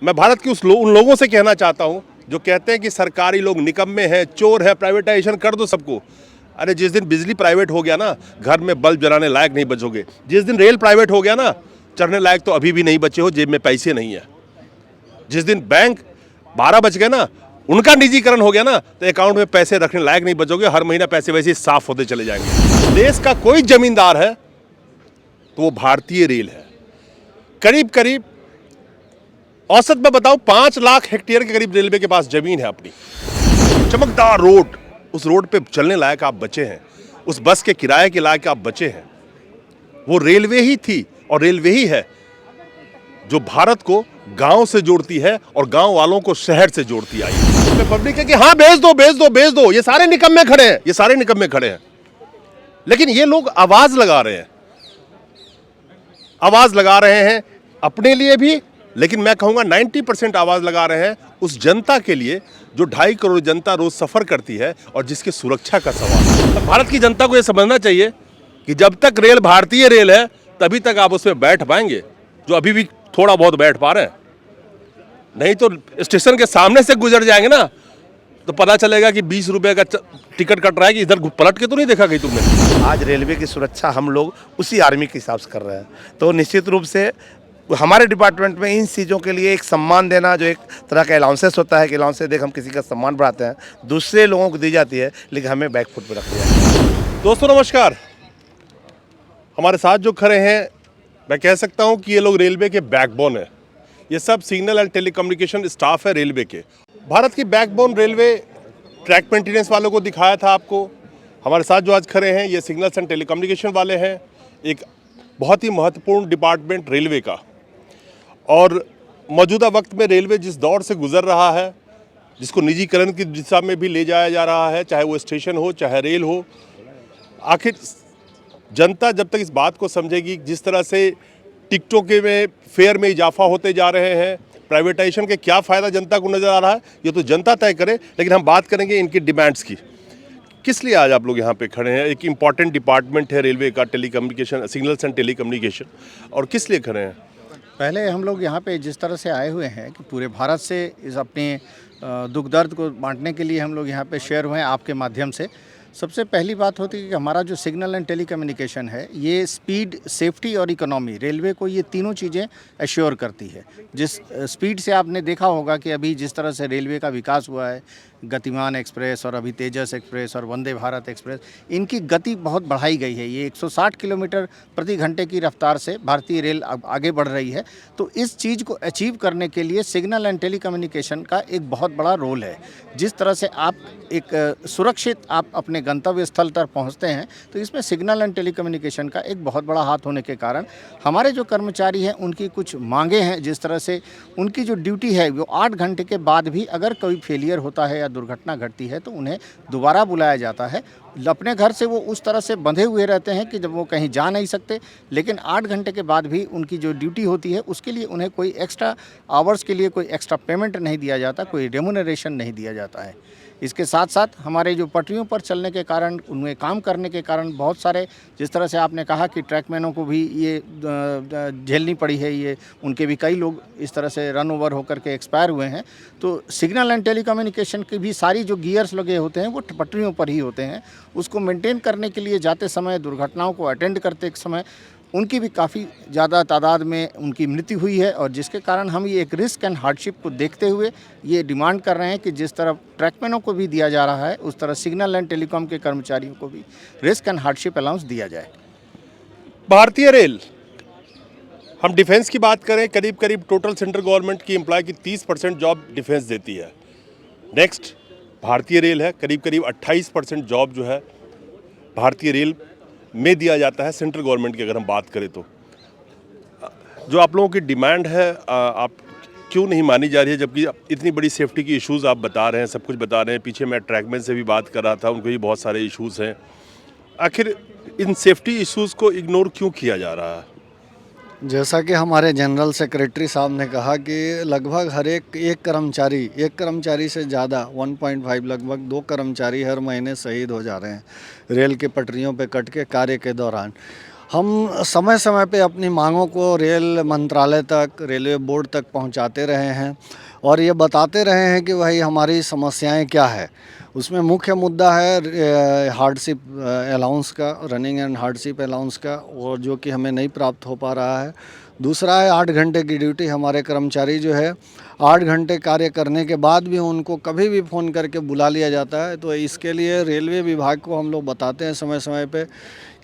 मैं भारत के उन लोगों से कहना चाहता हूं जो कहते हैं कि सरकारी लोग निकम्मे हैं, चोर है, प्राइवेटाइजेशन कर दो सबको। अरे जिस दिन बिजली प्राइवेट हो गया ना, घर में बल्ब जलाने लायक नहीं बचोगे। जिस दिन रेल प्राइवेट हो गया ना, चढ़ने लायक तो अभी भी नहीं बचे हो, जेब में पैसे नहीं है। जिस दिन बैंक 12 बज गए ना, उनका निजीकरण हो गया ना, तो अकाउंट में पैसे रखने लायक नहीं बचोगे। हर महीना पैसे वैसे ही साफ होते चले जाएंगे। देश का कोई जमींदार है तो वो भारतीय रेल है। करीब करीब औसत में बताऊं 5 लाख हेक्टेयर के करीब रेलवे के पास जमीन है अपनी। चमकदार रोड, उस रोड पे चलने लायक आप बचे हैं, उस बस के किराए के लायक आप बचे हैं। वो रेलवे ही थी और रेलवे ही है जो भारत को गांव से जोड़ती है और गांव वालों को शहर से जोड़ती आई है। पब्लिक है कि हाँ भेज दो भेज दो भेज दो, ये सारे निकम्मे खड़े हैं, ये सारे निकम्मे खड़े हैं। लेकिन ये लोग आवाज लगा रहे हैं, आवाज लगा रहे हैं अपने लिए भी, लेकिन मैं कहूंगा 90% आवाज लगा रहे हैं उस जनता के लिए जो 2.5 करोड़ जनता रोज सफर करती है और जिसकी सुरक्षा का सवाल है। तो भारत की जनता को यह समझना चाहिए कि जब तक रेल भारतीय रेल है तभी तक आप उसमें बैठ पाएंगे, जो अभी भी थोड़ा बहुत बैठ पा रहे हैं। नहीं तो स्टेशन के सामने से गुजर जाएंगे ना, तो पता चलेगा कि 20 रुपए का टिकट कट रहा है कि इधर पलट के तो नहीं देखा कहीं तुमने। आज रेलवे की सुरक्षा हम लोग उसी आर्मी के हिसाब से कर रहे हैं, तो निश्चित रूप से हमारे डिपार्टमेंट में इन चीज़ों के लिए एक सम्मान देना, जो एक तरह का अलाउंसेस होता है कि अलाउंसेस देख हम किसी का सम्मान बढ़ाते हैं, दूसरे लोगों को दी जाती है, लेकिन हमें बैक फुट पर रख दिया है। दोस्तों नमस्कार, हमारे साथ जो खड़े हैं मैं कह सकता हूं कि ये लोग रेलवे के बैकबोन है। ये सब सिग्नल एंड टेलीकम्युनिकेशन स्टाफ है रेलवे के। भारत की बैकबोन रेलवे ट्रैक मेंटेनेंस वालों को दिखाया था आपको। हमारे साथ जो आज खड़े हैं ये सिग्नल्स एंड टेलीकम्युनिकेशन वाले हैं, एक बहुत ही महत्वपूर्ण डिपार्टमेंट रेलवे का। और मौजूदा वक्त में रेलवे जिस दौर से गुजर रहा है, जिसको निजीकरण की दिशा में भी ले जाया जा रहा है, चाहे वो स्टेशन हो चाहे रेल हो, आखिर जनता जब तक इस बात को समझेगी, जिस तरह से टिकटों के में फेयर में इजाफा होते जा रहे हैं, प्राइवेटाइजेशन के क्या फ़ायदा जनता को नज़र आ रहा है, ये तो जनता तय करे। लेकिन हम बात करेंगे इनकी डिमांड्स की। किस लिए आज आप लोग यहाँ पे खड़े हैं? एक इम्पॉर्टेंट डिपार्टमेंट है रेलवे का, टेलीकम्युनिकेशन, सिग्नल्स एंड टेलीकम्युनिकेशन, और किस लिए खड़े हैं? पहले हम लोग यहाँ पे जिस तरह से आए हुए हैं कि पूरे भारत से इस अपने दुख दर्द को बांटने के लिए हम लोग यहाँ पे शेयर हुए हैं आपके माध्यम से। सबसे पहली बात होती है कि हमारा जो सिग्नल एंड टेलीकम्युनिकेशन है, ये स्पीड, सेफ्टी और इकोनॉमी, रेलवे को ये तीनों चीज़ें एश्योर करती है। जिस स्पीड से आपने देखा होगा कि अभी जिस तरह से रेलवे का विकास हुआ है, गतिमान एक्सप्रेस और अभी तेजस एक्सप्रेस और वंदे भारत एक्सप्रेस, इनकी गति बहुत बढ़ाई गई है। ये 160 किलोमीटर प्रति घंटे की रफ्तार से भारतीय रेल आगे बढ़ रही है। तो इस चीज़ को अचीव करने के लिए सिग्नल एंड टेलीकम्युनिकेशन का एक बहुत बड़ा रोल है। जिस तरह से आप एक सुरक्षित आप अपने गंतव्य स्थल तक पहुंचते हैं, तो इसमें सिग्नल एंड टेलीकम्युनिकेशन का एक बहुत बड़ा हाथ होने के कारण हमारे जो कर्मचारी हैं उनकी कुछ मांगे हैं। जिस तरह से उनकी जो ड्यूटी है वो 8 घंटे के बाद भी अगर कोई फेलियर होता है या दुर्घटना घटती है तो उन्हें दोबारा बुलाया जाता है। अपने घर से वो उस तरह से बंधे हुए रहते हैं कि जब वो कहीं जा नहीं सकते, लेकिन 8 घंटे के बाद भी उनकी जो ड्यूटी होती है उसके लिए उन्हें कोई एक्स्ट्रा आवर्स के लिए कोई एक्स्ट्रा पेमेंट नहीं दिया जाता, कोई रेम्यूनरेशन नहीं दिया जाता है। इसके साथ साथ हमारे जो पटरियों पर चलने के कारण, उनमें काम करने के कारण बहुत सारे, जिस तरह से आपने कहा कि ट्रैकमैनों को भी ये झेलनी पड़ी है, ये उनके भी कई लोग इस तरह से रन ओवर होकर के एक्सपायर हुए हैं। तो सिग्नल एंड टेलीकम्युनिकेशन की भी सारी जो गियर्स लगे होते हैं वो पटरियों पर ही होते हैं। उसको मेंटेन करने के लिए जाते समय, दुर्घटनाओं को अटेंड करते समय उनकी भी काफ़ी ज़्यादा तादाद में उनकी मृत्यु हुई है। और जिसके कारण हम ये एक रिस्क एंड हार्डशिप को देखते हुए ये डिमांड कर रहे हैं कि जिस तरह ट्रैकमैनों को भी दिया जा रहा है, उस तरह सिग्नल एंड टेलीकॉम के कर्मचारियों को भी रिस्क एंड हार्डशिप अलाउंस दिया जाए। भारतीय रेल, हम डिफेंस की बात करें, करीब करीब टोटल सेंट्रल गवर्नमेंट की एम्प्लॉय की 30% जॉब डिफेंस देती है। नेक्स्ट भारतीय रेल है, करीब करीब 28% जॉब जो है भारतीय रेल में दिया जाता है सेंट्रल गवर्नमेंट की। अगर हम बात करें तो जो आप लोगों की डिमांड है, आप क्यों नहीं मानी जा रही है? जबकि इतनी बड़ी सेफ्टी की इश्यूज़ आप बता रहे हैं, सब कुछ बता रहे हैं। पीछे मैं ट्रैकमैन से भी बात कर रहा था, उनको भी बहुत सारे इश्यूज़ हैं। आखिर इन सेफ्टी इश्यूज़ को इग्नोर क्यों किया जा रहा है? जैसा कि हमारे जनरल सेक्रेटरी साहब ने कहा कि लगभग हर एक कर्मचारी से ज़्यादा 1.5 लगभग 2 कर्मचारी हर महीने शहीद हो जा रहे हैं रेल की पटरियों पे कट के कार्य के दौरान। हम समय समय पे अपनी मांगों को रेल मंत्रालय तक, रेलवे बोर्ड तक पहुंचाते रहे हैं और ये बताते रहे हैं कि भाई हमारी समस्याएं क्या है। उसमें मुख्य मुद्दा है हार्डशिप अलाउंस का, रनिंग एंड हार्डशिप अलाउंस का, और जो कि हमें नहीं प्राप्त हो पा रहा है। दूसरा है 8 घंटे की ड्यूटी। हमारे कर्मचारी जो है 8 घंटे कार्य करने के बाद भी उनको कभी भी फ़ोन करके बुला लिया जाता है। तो इसके लिए रेलवे विभाग को हम लोग बताते हैं समय समय पे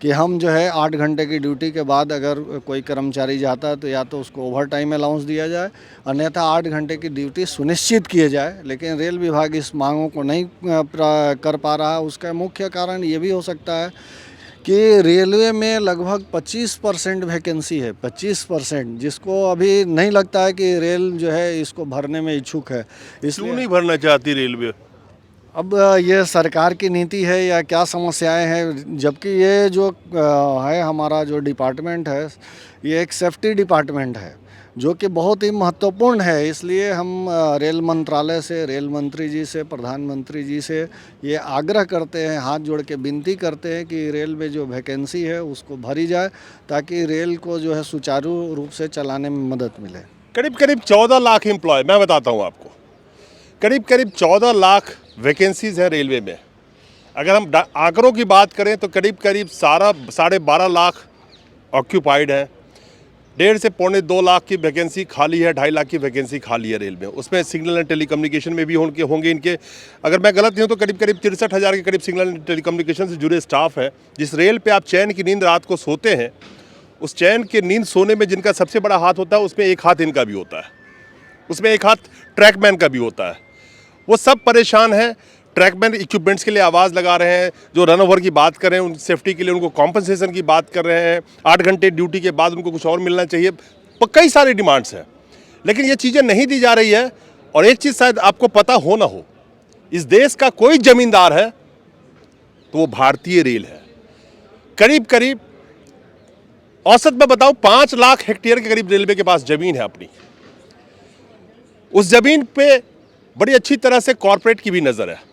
कि हम जो है 8 घंटे की ड्यूटी के बाद अगर कोई कर्मचारी जाता है तो या तो उसको ओवर टाइम अलाउंस दिया जाए, अन्यथा 8 घंटे की ड्यूटी सुनिश्चित किए जाए। लेकिन रेल विभाग इस मांगों को नहीं कर पा रहा है। उसका मुख्य कारण ये भी हो सकता है कि रेलवे में लगभग 25% वैकेंसी है, 25%, जिसको अभी नहीं लगता है कि रेल जो है इसको भरने में इच्छुक है। क्यों इसलिए नहीं भरना चाहती रेलवे? अब ये सरकार की नीति है या क्या समस्याएं हैं, जबकि ये जो है हमारा जो डिपार्टमेंट है, ये एक सेफ्टी डिपार्टमेंट है जो कि बहुत ही महत्वपूर्ण है। इसलिए हम रेल मंत्रालय से, रेल मंत्री जी से, प्रधानमंत्री जी से ये आग्रह करते हैं, हाथ जोड़ के विनती करते हैं कि रेल में जो वैकेंसी है उसको भरी जाए ताकि रेल को जो है सुचारू रूप से चलाने में मदद मिले। करीब करीब 14 लाख एम्प्लॉय, मैं बताता हूँ आपको, करीब करीब 14 लाख वैकेंसीज हैं रेलवे में। अगर हम आंकड़ों की बात करें तो करीब करीब 12.5 लाख ऑक्यूपाइड हैं, 1.5 से 2.25 लाख की वैकेंसी खाली है, 2.5 लाख की वैकेंसी खाली है रेल में। उसमें सिग्नल एंड टेलीकम्युनिकेशन में भी होंगे इनके, अगर मैं गलत नहीं हूँ तो करीब करीब 63,000 के करीब सिग्नल एंड टेलीकम्युनिकेशन से जुड़े स्टाफ है। जिस रेल पे आप चैन की नींद रात को सोते हैं, उस चैन की नींद सोने में जिनका सबसे बड़ा हाथ होता है, उसमें एक हाथ इनका भी होता है, उसमें एक हाथ ट्रैकमैन का भी होता है। वो सब परेशान हैं। ट्रैकमैन इक्विपमेंट्स के लिए आवाज़ लगा रहे हैं, जो रन ओवर की बात कर रहे हैं, उन सेफ्टी के लिए उनको कॉम्पनसेशन की बात कर रहे हैं, 8 घंटे ड्यूटी के बाद उनको कुछ और मिलना चाहिए, कई सारी डिमांड्स हैं। लेकिन ये चीज़ें नहीं दी जा रही है। और एक चीज़ शायद आपको पता हो ना हो, इस देश का कोई ज़मींदार है तो वो भारतीय रेल है। करीब करीब औसत में बताऊं 5 लाख हेक्टेयर के करीब रेलवे के पास ज़मीन है अपनी। उस ज़मीन पे बड़ी अच्छी तरह से कॉरपोरेट की भी नज़र है।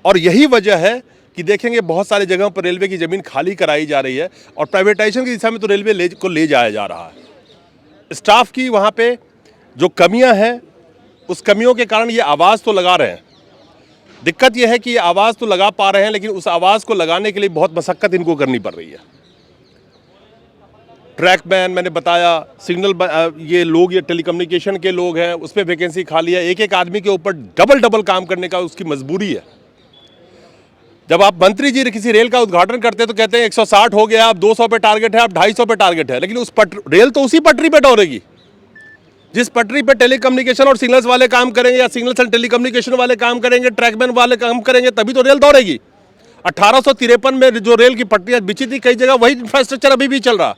और यही वजह है कि देखेंगे बहुत सारी जगहों पर रेलवे की ज़मीन खाली कराई जा रही है और प्राइवेटाइजेशन की दिशा में तो रेलवे को ले जाया जा रहा है। स्टाफ की वहाँ पे जो कमियां हैं, उस कमियों के कारण ये आवाज़ तो लगा रहे हैं। दिक्कत ये है कि ये आवाज़ तो लगा पा रहे हैं, लेकिन उस आवाज़ को लगाने के लिए बहुत मशक्क़त इनको करनी पड़ रही है। ट्रैकमैन मैंने बताया, सिग्नल ये लोग, ये टेलीकम्युनिकेशन के लोग हैं, उस पर वैकेंसी खाली है। एक एक आदमी के ऊपर डबल काम करने का उसकी मजबूरी है। जब आप मंत्री जी किसी रेल का उद्घाटन करते हैं तो कहते हैं 160 हो गया, अब 200 पे टारगेट है, अब 250 पे टारगेट है, लेकिन उस रेल तो उसी पटरी पे दौड़ेगी जिस पटरी पे टेलीकम्युनिकेशन और सिग्नल्स वाले काम करेंगे, या सिग्नल्स एंड टेलीकम्युनिकेशन वाले काम करेंगे, ट्रैकमैन वाले काम करेंगे, तभी तो रेल दौड़ेगी। 1853 में जो रेल की पटरियां बिछी थी कई जगह, वही इंफ्रास्ट्रक्चर अभी भी चल रहा।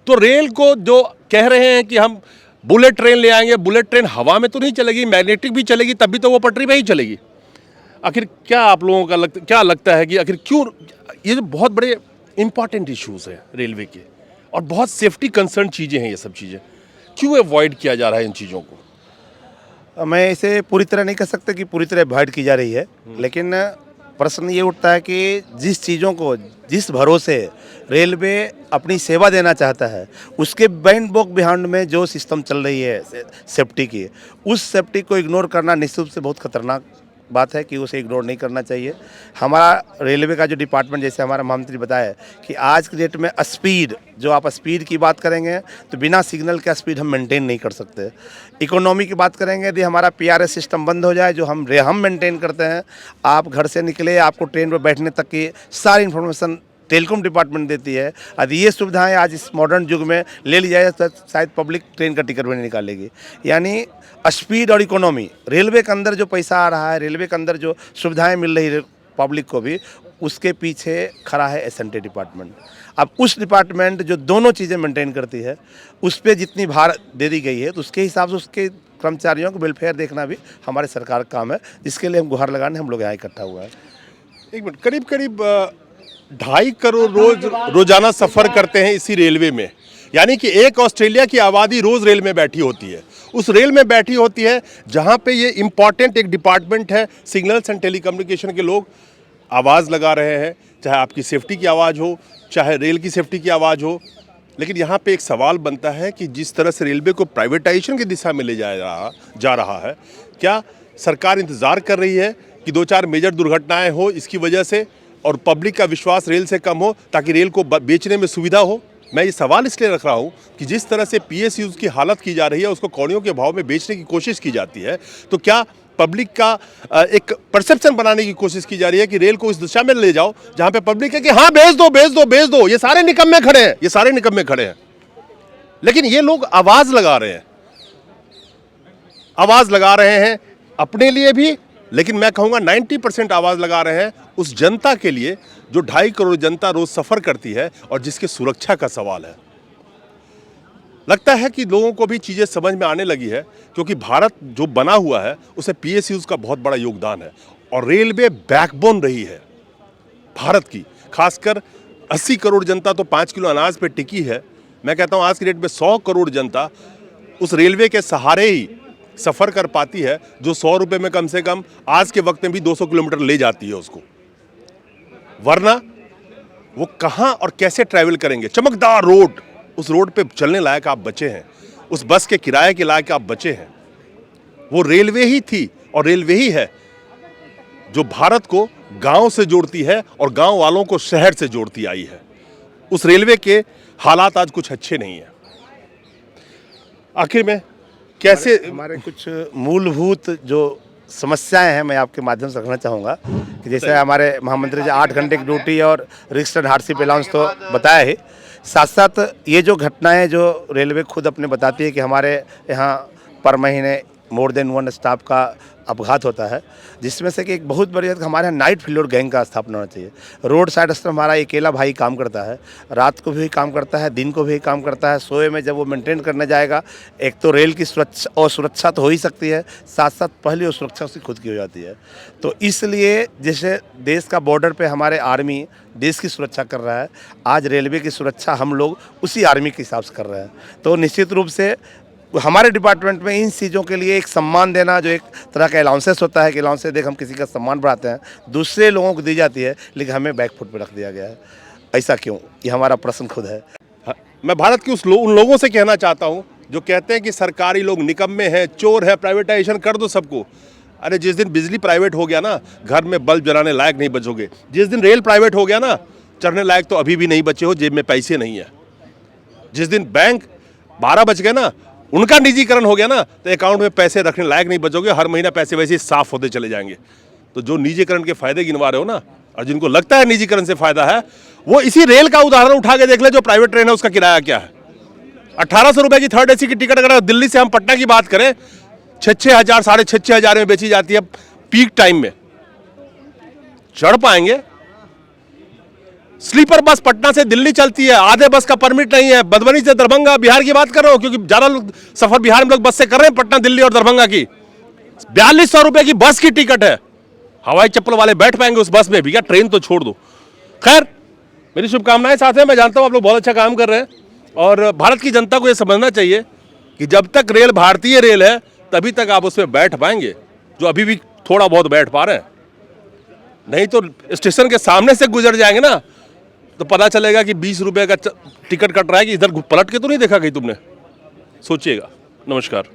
तो रेल को जो कह रहे हैं कि हम बुलेट ट्रेन ले आएंगे, बुलेट ट्रेन हवा में तो नहीं चलेगी, मैग्नेटिक भी चलेगी, तभी तो वो पटरी पे ही चलेगी। आखिर क्या आप लोगों का क्या लगता है कि आखिर क्यों ये जो बहुत बड़े इंपॉर्टेंट इश्यूज हैं रेलवे के और बहुत सेफ्टी कंसर्न चीज़ें हैं, ये सब चीज़ें क्यों अवॉइड किया जा रहा है इन चीज़ों को? मैं इसे पूरी तरह नहीं कह सकता कि पूरी तरह अवॉइड की जा रही है, लेकिन प्रश्न ये उठता है कि जिस चीज़ों को, जिस भरोसे रेलवे अपनी सेवा देना चाहता है, उसके बिहाइंड में जो सिस्टम चल रही है सेफ्टी की, उस सेफ्टी को इग्नोर करना निश्चित रूप से बहुत खतरनाक बात है कि उसे इग्नोर नहीं करना चाहिए। हमारा रेलवे का जो डिपार्टमेंट, जैसे हमारा महामंत्री बताया कि आज के डेट में स्पीड, जो आप स्पीड की बात करेंगे तो बिना सिग्नल का स्पीड हम मेंटेन नहीं कर सकते। इकोनॉमी की बात करेंगे, यदि हमारा PRS सिस्टम बंद हो जाए जो हम मेंटेन करते हैं, आप घर से निकले आपको ट्रेन पर बैठने तक की सारी इन्फॉर्मेशन टेलीकॉम डिपार्टमेंट देती है। यदि ये सुविधाएं आज इस मॉडर्न युग में ले ली जाए तो शायद पब्लिक ट्रेन का टिकट भी नहीं निकालेगी। यानी स्पीड और इकोनॉमी, रेलवे के अंदर जो पैसा आ रहा है, रेलवे के अंदर जो सुविधाएं मिल रही है पब्लिक को भी, उसके पीछे खड़ा है S&T डिपार्टमेंट। अब उस डिपार्टमेंट जो दोनों चीज़ें मेंटेन करती है, उस पर जितनी भार दे दी गई है तो उसके हिसाब से उसके कर्मचारियों को वेलफेयर देखना भी हमारे सरकार का काम है, जिसके लिए हम गुहार लगाने हम लोग यहाँ इकट्ठा हुआ है। एक मिनट, करीब करीब 2.5 करोड़ रोजाना सफ़र करते हैं इसी रेलवे में। यानी कि एक ऑस्ट्रेलिया की आबादी रोज़ रेल में बैठी होती है, उस रेल में बैठी होती है जहाँ पे ये इम्पॉर्टेंट एक डिपार्टमेंट है, सिग्नल्स एंड टेलीकम्युनिकेशन के लोग आवाज़ लगा रहे हैं, चाहे आपकी सेफ्टी की आवाज़ हो, चाहे रेल की सेफ्टी की आवाज़ हो। लेकिन यहाँ पे एक सवाल बनता है कि जिस तरह से रेलवे को प्राइवेटाइजेशन की दिशा में ले जा रहा है, क्या सरकार इंतज़ार कर रही है कि 2-4 मेजर दुर्घटनाएं हो इसकी वजह से और पब्लिक का विश्वास रेल से कम हो ताकि रेल को बेचने में सुविधा हो? मैं ये सवाल इसलिए रख रहा हूँ कि जिस तरह से PSUs की हालत की जा रही है, उसको कौड़ियों के भाव में बेचने की कोशिश की जाती है, तो क्या पब्लिक का एक परसेप्शन बनाने की कोशिश की जा रही है कि रेल को इस दिशा में ले जाओ जहां पे पब्लिक है कि हाँ बेच दो बेच दो बेच दो, ये सारे निकम्मे खड़े हैं, ये सारे निकम्मे खड़े हैं। लेकिन ये लोग आवाज लगा रहे हैं, आवाज लगा रहे हैं अपने लिए भी, लेकिन मैं कहूंगा 90% आवाज लगा रहे हैं उस जनता के लिए जो 2.5 करोड़ जनता रोज सफर करती है और जिसके सुरक्षा का सवाल है। लगता है कि लोगों को भी चीज़ें समझ में आने लगी है, क्योंकि भारत जो बना हुआ है उसे PSUs का बहुत बड़ा योगदान है और रेलवे बैकबोन रही है भारत की। खासकर 80 करोड़ जनता तो 5 किलो अनाज पे टिकी है। मैं कहता हूँ आज की डेट में 100 करोड़ जनता उस रेलवे के सहारे ही सफ़र कर पाती है, जो 100 रुपये में कम से कम आज के वक्त में भी 200 किलोमीटर ले जाती है उसको, वरना वो कहाँ और कैसे ट्रैवल करेंगे। चमकदार रोड, उस रोड पे चलने लायक आप बचे हैं, उस बस के किराए के लायक आप बचे हैं। वो रेलवे ही थी और रेलवे ही है जो भारत को गांव से जोड़ती है और गांव वालों को शहर से जोड़ती आई है। उस रेलवे के हालात आज कुछ अच्छे नहीं है। आखिर में कैसे हमारे कुछ मूलभूत जो समस्याएं हैं मैं आपके माध्यम से रखना चाहूँगा कि जैसे हमारे महामंत्री जी 8 घंटे की ड्यूटी और रजिस्टर्ड हार्डशिप अलाउंस तो बताया ही, साथ साथ ये जो घटनाएं जो रेलवे खुद अपने बताती है कि हमारे यहाँ पर महीने मोर देन 1 स्टाफ का अपघात होता है, जिसमें से कि एक बहुत बड़ी बात हमारे यहाँ नाइट फ्लोर गैंग का स्थापना होना चाहिए। रोड साइड स्टाफ हमारा अकेला भाई काम करता है, रात को भी काम करता है, दिन को भी काम करता है। सोए में जब वो मेंटेन करने जाएगा, एक तो रेल की सुरक्षा तो हो ही सकती है, साथ साथ पहली वो सुरक्षा उसकी खुद की हो जाती है। तो इसलिए जैसे देश का बॉर्डर पे हमारे आर्मी देश की सुरक्षा कर रहा है, आज रेलवे की सुरक्षा हम लोग उसी आर्मी के हिसाब से कर रहे हैं। तो निश्चित रूप से हमारे डिपार्टमेंट में इन चीज़ों के लिए एक सम्मान देना, जो एक तरह का अलाउंसेस होता है कि अलाउंसेस देख हम किसी का सम्मान बढ़ाते हैं, दूसरे लोगों को दी जाती है, लेकिन हमें बैकफुट पे रख दिया गया है। ऐसा क्यों? ये हमारा प्रश्न खुद है। मैं भारत की उन लोगों से कहना चाहता हूं जो कहते हैं कि सरकारी लोग निकम्मे हैं, चोर है, प्राइवेटाइजेशन कर दो सबको। अरे जिस दिन बिजली प्राइवेट हो गया ना, घर में बल्ब जलाने लायक नहीं बचोगे। जिस दिन रेल प्राइवेट हो गया ना, चढ़ने लायक तो अभी भी नहीं बचे हो, जेब में पैसे नहीं है। जिस दिन बैंक 12 बज गए ना, उनका निजीकरण हो गया ना, तो अकाउंट में पैसे रखने लायक नहीं बचोगे। हर महीना पैसे वैसे ही साफ होते चले जाएंगे। तो जो निजीकरण के फायदे गिनवा रहे हो ना, और जिनको लगता है निजीकरण से फायदा है, वो इसी रेल का उदाहरण उठा के देख ले। जो प्राइवेट ट्रेन है उसका किराया क्या है? 1800 रुपए की 3rd AC की टिकट अगर दिल्ली से हम पटना की बात करें, 6-6 हज़ार 6.5 हज़ार में बेची जाती है पीक टाइम में। चढ़ पाएंगे? स्लीपर बस पटना से दिल्ली चलती है, आधे बस का परमिट नहीं है। मधुबनी से दरभंगा, बिहार की बात कर रहा हूं, क्योंकि ज्यादा लोग सफर बिहार में लोग बस से कर रहे हैं, पटना, दिल्ली और दरभंगा की। 4200 रुपए की बस की टिकट है। हवाई चप्पल वाले बैठ पाएंगे उस बस में भी क्या? ट्रेन तो छोड़ दो। खैर, मेरी शुभकामनाएं साथ हैं। मैं जानता हूं आप लोग बहुत अच्छा काम कर रहे हैं और भारत की जनता को यह समझना चाहिए कि जब तक रेल भारतीय रेल है तभी तक आप उसमें बैठ पाएंगे, जो अभी भी थोड़ा बहुत बैठ पा रहे हैं। नहीं तो स्टेशन के सामने से गुजर जाएंगे ना, तो पता चलेगा कि 20 रुपए का टिकट कट रहा है कि इधर पलट के तो नहीं देखा कहीं तुमने। सोचिएगा। नमस्कार।